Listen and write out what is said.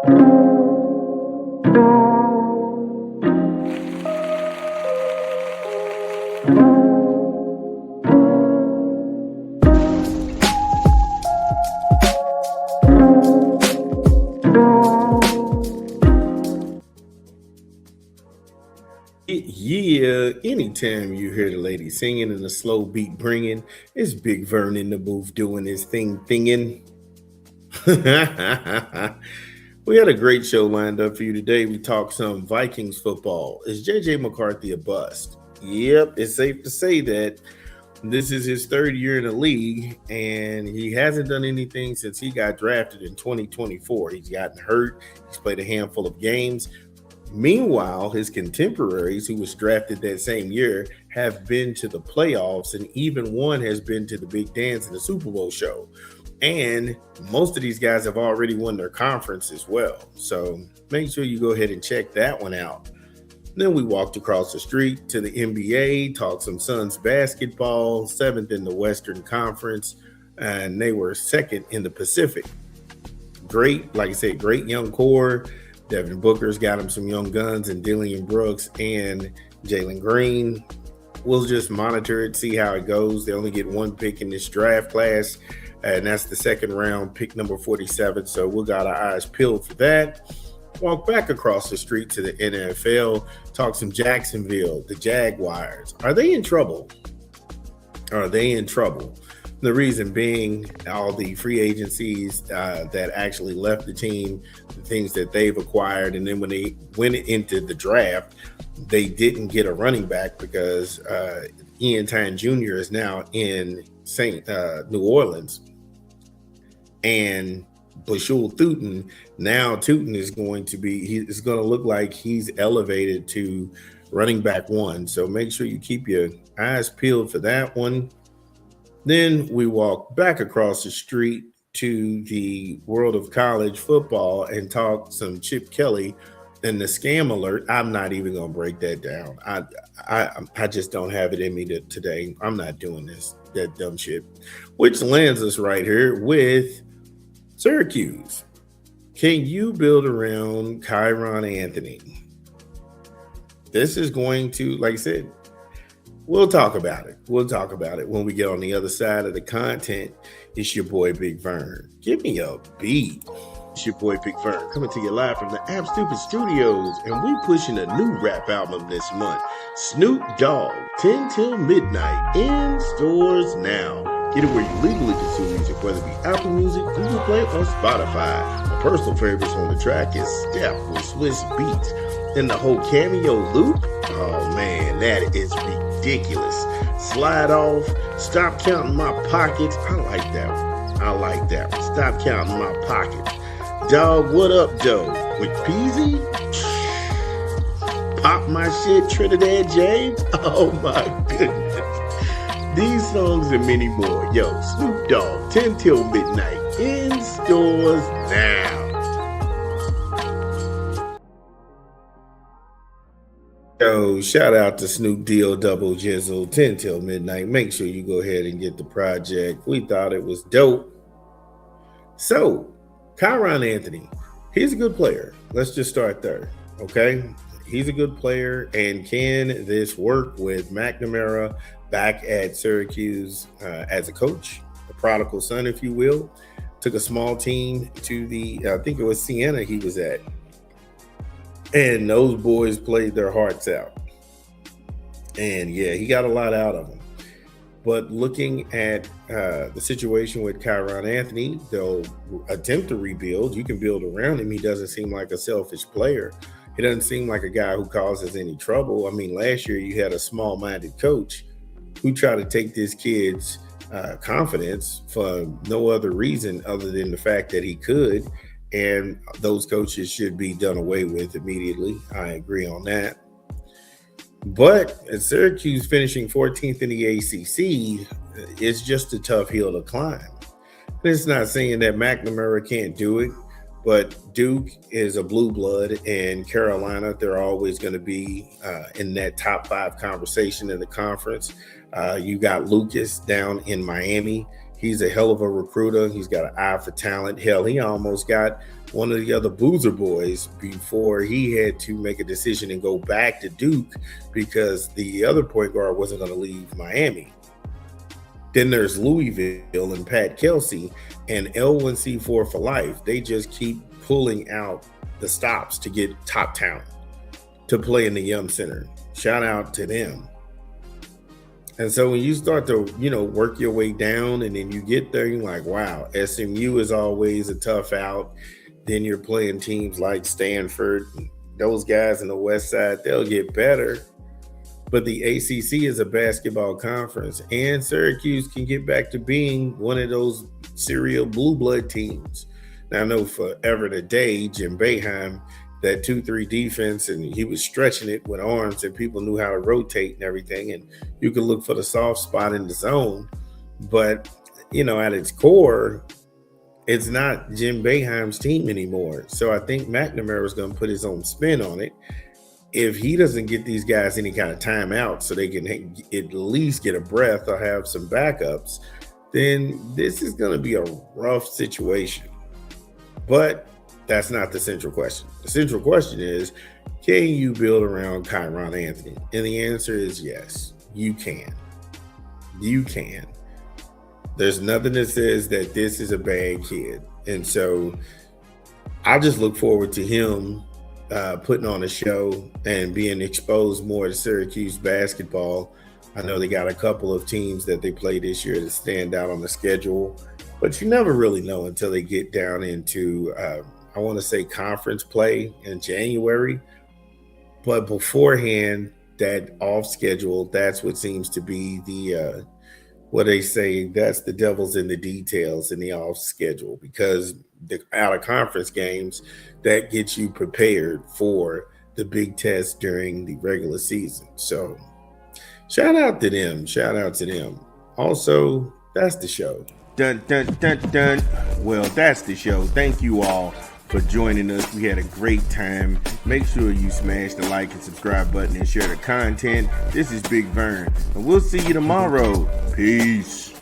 Yeah, anytime you hear the lady singing and the slow beat bringing, it's Big Vern in the booth doing his thinging. We had a great show lined up for you today. We talked some Vikings football. Is JJ McCarthy a bust? Yep, it's safe to say that this is his third year in the league, and he hasn't done anything since he got drafted in 2024. He's gotten hurt, he's played a handful of games. Meanwhile, his contemporaries, who was drafted that same year, have been to the playoffs, and even one has been to the big dance in the Super Bowl show. And most of these guys have already won their conference as well. So make sure you go ahead and check that one out. Then we walked across the street to the NBA, talked some Suns basketball, seventh in the Western Conference, and they were second in the Pacific. Great, like I said, great young core. Devin Booker's got him some young guns, and Dillian Brooks and Jalen Green. We'll just monitor it, see how it goes. They only get one pick in this draft class, and that's the second round, pick number 47. So we got our eyes peeled for that. Walk back across the street to the NFL, talk some Jacksonville, the Jaguars. Are they in trouble? Are they in trouble? The reason being all the free agencies that actually left the team, the things that they've acquired, and then when they went into the draft, they didn't get a running back because Ian Tyne Jr. is now in New Orleans. And Bashul Tootin, now Tootin is going to look like he's elevated to running back one. So make sure you keep your eyes peeled for that one. Then we walk back across the street to the world of college football and talk some Chip Kelly and the scam alert. I'm not even going to break that down. I just don't have it in me today. I'm not doing that dumb shit, which lands us right here with Syracuse. Can you build around Kyron Anthony? This is going to, like I said, we'll talk about it. We'll talk about it when we get on the other side of the content. It's your boy, Big Vern. Give me a beat. It's your boy, Big Vern, coming to you live from the App Stupid Studios, and we pushing a new rap album this month. Snoop Dogg, 10 till midnight, in stores now. Get it where you legally consume music, whether it be Apple Music, Google Play, or Spotify. My personal favorites on the track is Steph with Swiss Beats. And the whole cameo loop, oh man, that is ridiculous. Slide off, stop counting my pockets. I like that one. I like that one. Stop counting my pockets. Dog, what up, Joe? With Peasy? Pop my shit, Trinidad James? Oh my goodness. These songs and many more. Yo, Snoop Dogg, 10 till midnight, in stores now. Yo, shout out to Snoop D-O Double Jizzle, 10 till midnight. Make sure you go ahead and get the project. We thought it was dope. So, Kyron Anthony, he's a good player. Let's just start there, okay? He's a good player, and can this work with McNamara back at Syracuse as a coach, a prodigal son, if you will? Took a small team to I think it was Siena he was at. And those boys played their hearts out. And yeah, he got a lot out of them. But looking at the situation with Kyron Anthony, they'll attempt to rebuild. You can build around him. He doesn't seem like a selfish player. He doesn't seem like a guy who causes any trouble. I mean, last year you had a small-minded coach who tried to take this kid's confidence for no other reason other than the fact that he could. And those coaches should be done away with immediately. I agree on that. But at Syracuse finishing 14th in the ACC, it's just a tough hill to climb. It's not saying that McNamara can't do it, but Duke is a blue blood, and Carolina, they're always going to be in that top 5 conversation in the conference. You got Lucas down in Miami. He's a hell of a recruiter. He's got an eye for talent. Hell, he almost got one of the other Boozer boys before he had to make a decision and go back to Duke because the other point guard wasn't going to leave Miami. Then there's Louisville and Pat Kelsey and L1C4 for life. They just keep pulling out the stops to get top talent to play in the Yum Center. Shout out to them. And so when you start to, work your way down and then you get there, you're like, wow, SMU is always a tough out. Then you're playing teams like Stanford. Those guys in the West Side, they'll get better. But the ACC is a basketball conference, and Syracuse can get back to being one of those serial blue blood teams. Now, I know forever today, Jim Boeheim, that 2-3 defense, and he was stretching it with arms, and people knew how to rotate and everything, and you could look for the soft spot in the zone. But, at its core, it's not Jim Boeheim's team anymore. So I think McNamara is going to put his own spin on it. If he doesn't get these guys any kind of timeout so they can at least get a breath or have some backups, then this is going to be a rough situation. But that's not the central question. The central question is, can you build around Kyron Anthony? And the answer is yes, you can. You can. There's nothing that says that this is a bad kid. And so I just look forward to him putting on a show and being exposed more to Syracuse basketball. I know they got a couple of teams that they play this year that stand out on the schedule, but you never really know until they get down into, I want to say, conference play in January. But beforehand, that off schedule, that's what seems to be the, what they say, that's the devil's in the details in the off schedule, because the out of conference games, that gets you prepared for the big test during the regular season. So shout out to them. Shout out to them. Also, that's the show. Dun, dun, dun, dun. Well, that's the show. Thank you all for joining us. We had a great time. Make sure you smash the like and subscribe button and share the content. This is Big Vern, and we'll see you tomorrow. Peace.